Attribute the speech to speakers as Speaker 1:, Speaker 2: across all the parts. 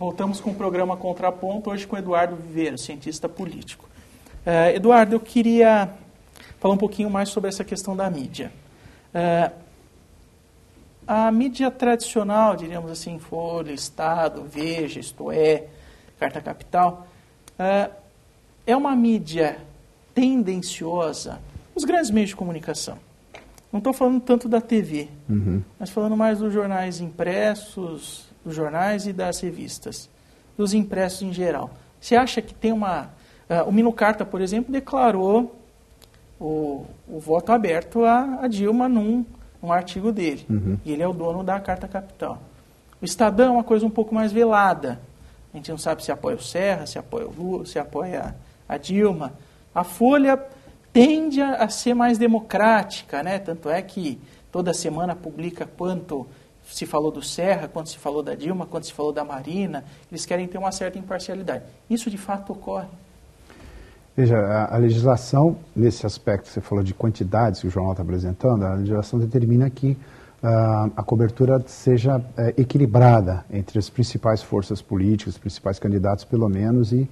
Speaker 1: Voltamos com o programa Contraponto, hoje com Eduardo Viveiro, cientista político. Eduardo, eu queria falar um pouquinho mais sobre essa questão da mídia. A mídia tradicional, diríamos assim, Folha, Estado, Veja, Isto É, Carta Capital, é uma mídia tendenciosa, os grandes meios de comunicação. Não estou falando tanto da TV, mas falando mais dos jornais impressos, dos jornais e das revistas, dos impressos em geral. Você acha que tem uma... o Minucarta, por exemplo, declarou o voto aberto a Dilma num artigo dele. E ele é o dono da Carta Capital. O Estadão é uma coisa um pouco mais velada. A gente não sabe se apoia o Serra, se apoia o Lula, se apoia a Dilma. A Folha tende a ser mais democrática, né? Tanto é que toda semana publica quanto se falou do Serra, quanto se falou da Dilma, quanto se falou da Marina. Eles querem ter uma certa imparcialidade. Isso de fato ocorre?
Speaker 2: Veja, a legislação, nesse aspecto que você falou de quantidades que o jornal está apresentando, a legislação determina que a cobertura seja equilibrada entre as principais forças políticas, os principais candidatos pelo menos, e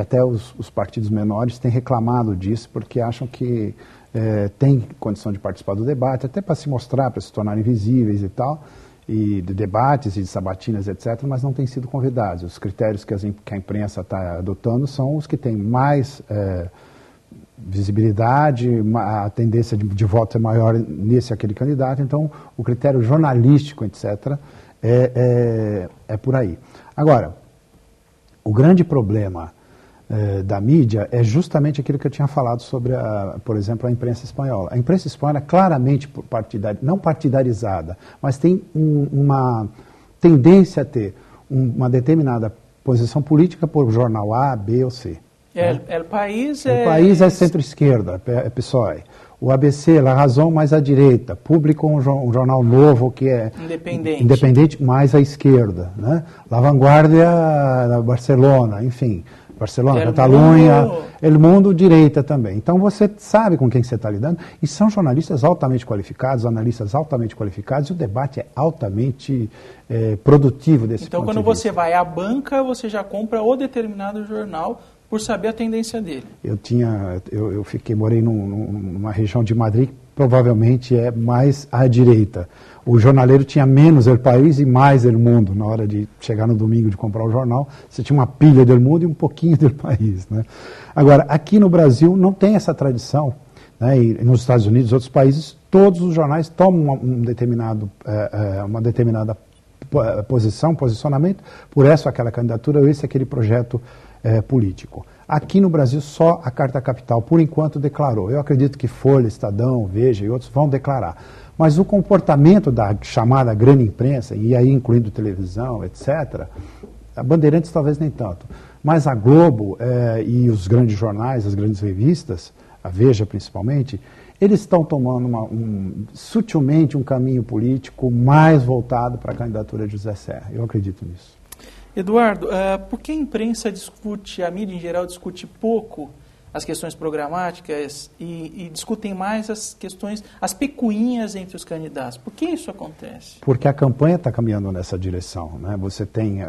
Speaker 2: até os partidos menores têm reclamado disso porque acham que têm condição de participar do debate, até para se mostrar, para se tornarem visíveis e tal, e de debates e de sabatinas, etc., mas não têm sido convidados. Os critérios que a imprensa está adotando são os que têm mais visibilidade, a tendência de voto é maior nesse ou aquele candidato, então o critério jornalístico, etc., é por aí. Agora, o grande problema da mídia é justamente aquilo que eu tinha falado sobre, por exemplo, a imprensa espanhola. A imprensa espanhola é claramente não partidarizada, mas tem uma tendência a ter uma determinada posição política por jornal A, B ou C.
Speaker 1: O País
Speaker 2: é centro-esquerda, é PSOE. O ABC, La Razón, mais à direita. Público, um jornal novo que é independente, mais à esquerda. Né? La Vanguardia, Barcelona, enfim. Barcelona, Catalunha, El Mundo, direita também. Então você sabe com quem você está lidando, e são jornalistas altamente qualificados, analistas altamente qualificados, e o debate é altamente produtivo desse ponto de vista.
Speaker 1: Então quando você vai à banca, você já compra o determinado jornal por saber a tendência dele.
Speaker 2: Morei numa região de Madrid que provavelmente é mais à direita. O jornaleiro tinha menos El País e mais El Mundo. Na hora de chegar no domingo de comprar o jornal, você tinha uma pilha do El Mundo e um pouquinho do El País. Né? Agora, aqui no Brasil não tem essa tradição. Né? E nos Estados Unidos e outros países, todos os jornais tomam uma determinada posicionamento por essa ou aquela candidatura, ou esse aquele projeto político. Aqui no Brasil, só a Carta Capital, por enquanto, declarou. Eu acredito que Folha, Estadão, Veja e outros vão declarar. Mas o comportamento da chamada grande imprensa, e aí incluindo televisão, etc., a Bandeirantes talvez nem tanto, mas a Globo e os grandes jornais, as grandes revistas, a Veja principalmente, eles estão tomando sutilmente um caminho político mais voltado para a candidatura de José Serra. Eu acredito nisso.
Speaker 1: Eduardo, por que a imprensa discute, a mídia em geral discute pouco as questões programáticas e discutem mais as questões, as picuinhas entre os candidatos? Por que isso acontece?
Speaker 2: Porque a campanha está caminhando nessa direção. Né? Você tem,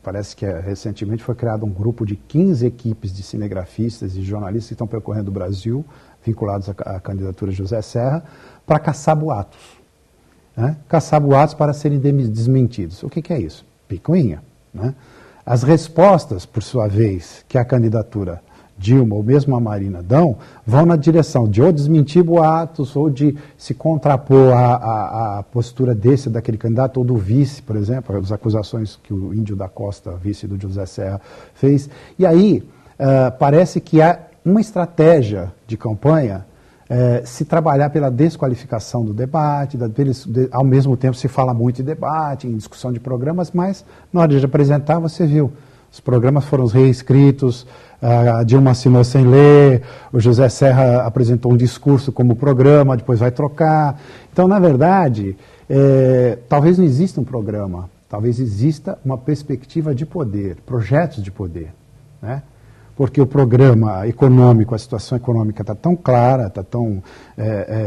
Speaker 2: parece que recentemente foi criado um grupo de 15 equipes de cinegrafistas e jornalistas que estão percorrendo o Brasil, vinculados à candidatura de José Serra, para caçar boatos. Né? Caçar boatos para serem desmentidos. O que é isso? Picuinha. Né? As respostas, por sua vez, que a candidatura Dilma ou mesmo a Marina dão, vão na direção de ou desmentir boatos ou de se contrapor à postura desse, daquele candidato, ou do vice, por exemplo, as acusações que o Índio da Costa, vice do José Serra, fez. E aí, parece que há uma estratégia de campanha se trabalhar pela desqualificação do debate, ao mesmo tempo se fala muito de debate, em discussão de programas, mas na hora de apresentar, você viu, os programas foram reescritos, a Dilma assinou sem ler, o José Serra apresentou um discurso como programa, depois vai trocar. Então, na verdade, talvez não exista um programa, talvez exista uma perspectiva de poder, projetos de poder, né? Porque o programa econômico, a situação econômica está tão clara, está tão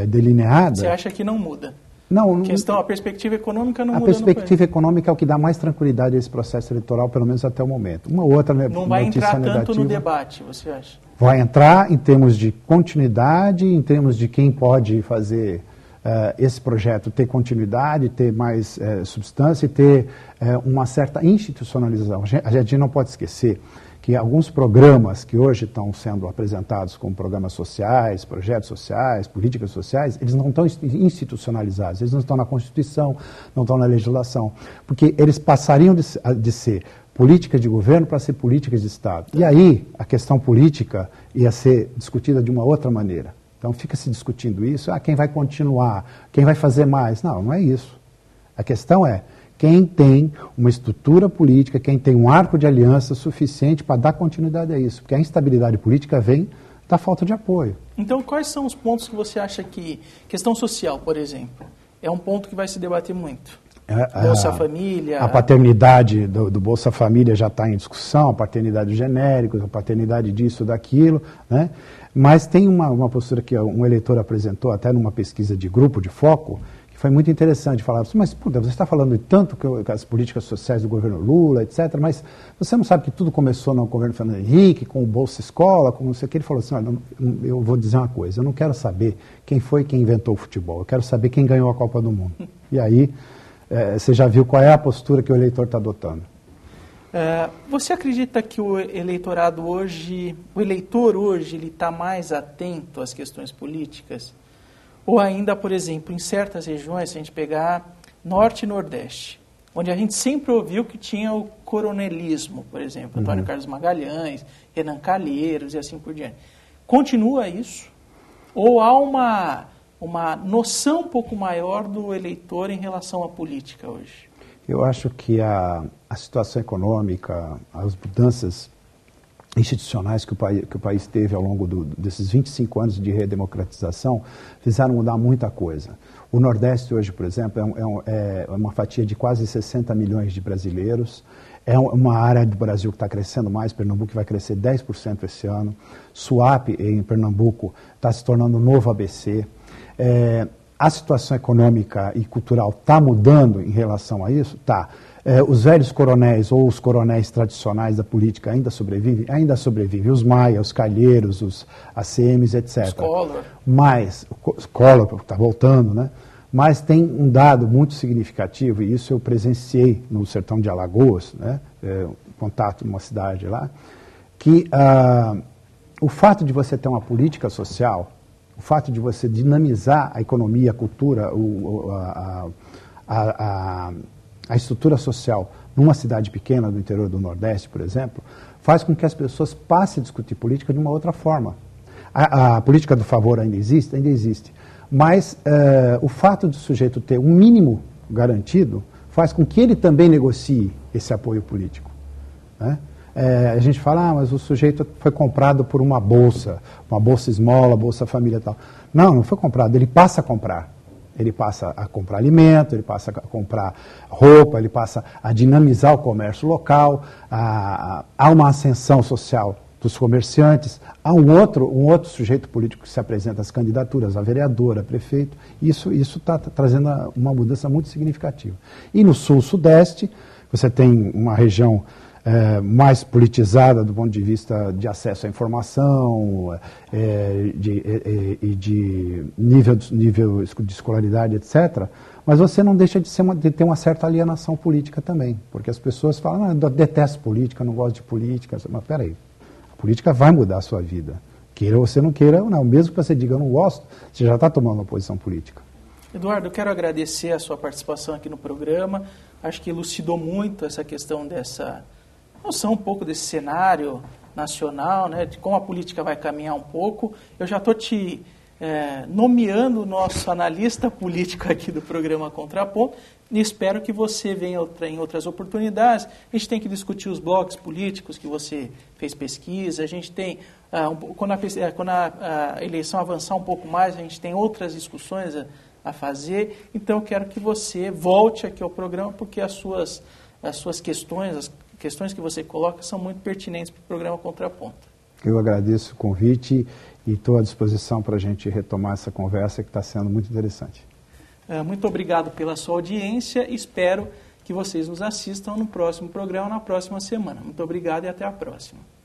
Speaker 2: delineada.
Speaker 1: Você acha que não muda?
Speaker 2: Não,
Speaker 1: a perspectiva econômica não muda.
Speaker 2: A perspectiva econômica é o que dá mais tranquilidade a esse processo eleitoral, pelo menos até o momento. Uma outra
Speaker 1: não vai entrar tanto no debate, você acha?
Speaker 2: Vai entrar em termos de continuidade, em termos de quem pode fazer esse projeto ter continuidade, ter mais substância e ter uma certa institucionalização. A gente não pode esquecer que alguns programas que hoje estão sendo apresentados como programas sociais, projetos sociais, políticas sociais, eles não estão institucionalizados, eles não estão na Constituição, não estão na legislação, porque eles passariam de ser políticas de governo para ser políticas de Estado. E aí a questão política ia ser discutida de uma outra maneira. Então fica se discutindo isso, quem vai continuar, quem vai fazer mais. Não, não é isso. A questão é quem tem uma estrutura política, quem tem um arco de aliança suficiente para dar continuidade a isso. Porque a instabilidade política vem da falta de apoio.
Speaker 1: Então, quais são os pontos que você acha que... Questão social, por exemplo, é um ponto que vai se debater muito. Bolsa Família...
Speaker 2: A paternidade do Bolsa Família já está em discussão, a paternidade genérica, a paternidade disso, daquilo, né? Mas tem uma postura que um eleitor apresentou até numa pesquisa de grupo, de foco, foi muito interessante falar, mas puta, você está falando de tanto que as políticas sociais do governo Lula, etc., mas você não sabe que tudo começou no governo Fernando Henrique, com o Bolsa Escola, com não sei o que. Ele falou assim, olha, eu vou dizer uma coisa, eu não quero saber quem foi quem inventou o futebol, eu quero saber quem ganhou a Copa do Mundo. E aí, você já viu qual é a postura que o eleitor está adotando.
Speaker 1: Você acredita que o eleitor hoje, ele está mais atento às questões políticas? Ou ainda, por exemplo, em certas regiões, se a gente pegar Norte e Nordeste, onde a gente sempre ouviu que tinha o coronelismo, por exemplo, Antônio Carlos Magalhães, Renan Calheiros e assim por diante. Continua isso? Ou há uma noção um pouco maior do eleitor em relação à política hoje?
Speaker 2: Eu acho que a situação econômica, as mudanças institucionais que o país teve ao longo desses 25 anos de redemocratização fizeram mudar muita coisa. O Nordeste hoje, por exemplo, é uma fatia de quase 60 milhões de brasileiros, é uma área do Brasil que está crescendo mais, Pernambuco vai crescer 10% esse ano, Suape em Pernambuco está se tornando um novo ABC, a situação econômica e cultural está mudando em relação a isso? Está. Os velhos coronéis ou os coronéis tradicionais da política ainda sobrevivem? Ainda sobrevivem. Os Maia, os Calheiros, os ACMs, etc. Mas, o Collor está voltando, né? Mas tem um dado muito significativo, e isso eu presenciei no sertão de Alagoas, né? Contato numa cidade lá, que o fato de você ter uma política social, o fato de você dinamizar a economia, a cultura, a estrutura social numa cidade pequena do interior do Nordeste, por exemplo, faz com que as pessoas passem a discutir política de uma outra forma. A política do favor ainda existe, mas o fato do sujeito ter um mínimo garantido faz com que ele também negocie esse apoio político, né? A gente fala, mas o sujeito foi comprado por uma bolsa esmola, bolsa família e tal. Não foi comprado, ele passa a comprar. Ele passa a comprar alimento, ele passa a comprar roupa, ele passa a dinamizar o comércio local, há uma ascensão social dos comerciantes, há um outro sujeito político que se apresenta às candidaturas, a vereador, a prefeito. Isso está trazendo uma mudança muito significativa. E no sul-sudeste, você tem uma região mais politizada do ponto de vista de acesso à informação, de nível de escolaridade, etc., mas você não deixa de ter uma certa alienação política também, porque as pessoas falam, eu detesto política, não gosto de política, mas peraí, a política vai mudar a sua vida, queira ou você não queira, não, mesmo que você diga eu não gosto, você já está tomando uma posição política.
Speaker 1: Eduardo, eu quero agradecer a sua participação aqui no programa, acho que elucidou muito essa questão dessa noção um pouco desse cenário nacional, né, de como a política vai caminhar um pouco. Eu já estou te nomeando o nosso analista político aqui do programa Contraponto e espero que você venha em outras oportunidades. A gente tem que discutir os blogs políticos que você fez pesquisa, a gente tem, quando a eleição avançar um pouco mais, a gente tem outras discussões a fazer. Então eu quero que você volte aqui ao programa, porque as suas questões, as questões que você coloca são muito pertinentes para o programa Contraponto.
Speaker 2: Eu agradeço o convite e estou à disposição para a gente retomar essa conversa que está sendo muito interessante.
Speaker 1: Muito obrigado pela sua audiência. Espero que vocês nos assistam no próximo programa, na próxima semana. Muito obrigado e até a próxima.